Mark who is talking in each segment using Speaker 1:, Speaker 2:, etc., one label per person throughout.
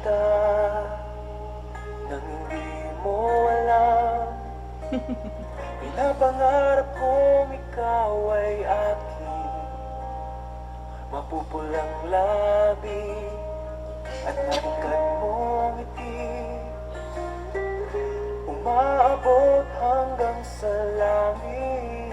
Speaker 1: kita nang hindi mo alam. Pinapangarap kong ikaw ay aking mapupulang labi at matingkad mong ngiti, umaabot hanggang sa langit.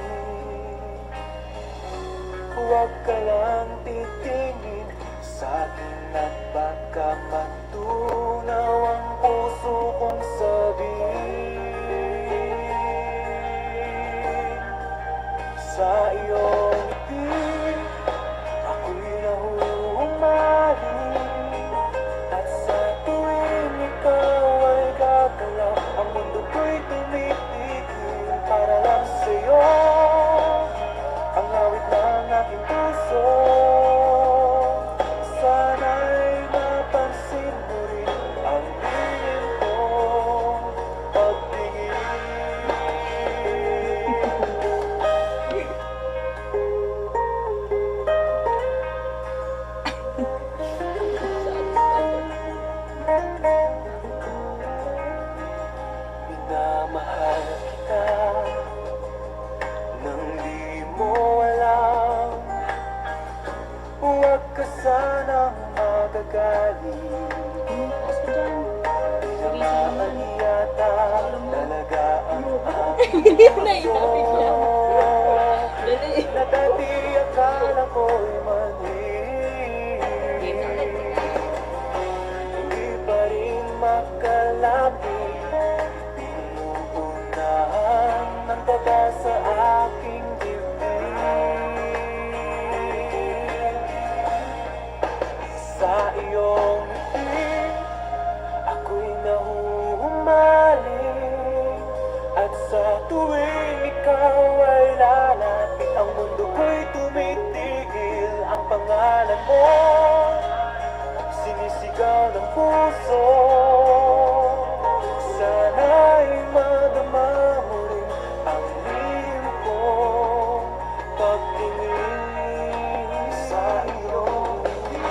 Speaker 1: Huwag ka lang titingin sa akin at baka matunaw ang puso kong sabihin. Sa iyong ngiti, ako'y nahuhumaling, at sa tuwing ikaw ay gagalaw, ang mundo ko'y tumitigil para lang sa'yo. Ang awit ng aking puso, sana'y mapansin mo rin ang lihim kong pagtingin. Minamahal kita nang di mo alam. Huwag ka sanang magagalit. Tinamaan yata talaga ang aking puso, na dati akala ko'y mali. Hindi pa rin makalapit, pinuunahan ng daga sa aking dibdib. Sa iyong ngiti, ako'y nahuhumaling, at sa tuwing ikaw ay lalapit, ang mundo ko'y tumitigil. Ang pangalan mo, sinisigaw ng puso, sana'y madama mo rin ang lihim kong pagtingin. Sa iyong ngiti,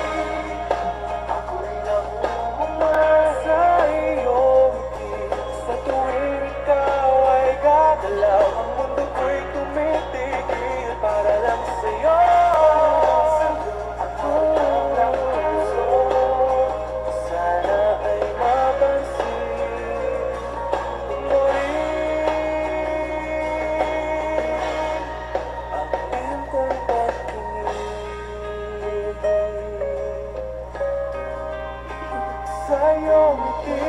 Speaker 1: ako'y nahuhumaling, sa iyong ngiti, sa tuwing ikaw ay gagalaw, ang mundo ko'y tumitigil para lang sa'yo. Ang puso, sana ay mapansin mo rin ang lihim kong pagtingin. Sa iyong ngiti,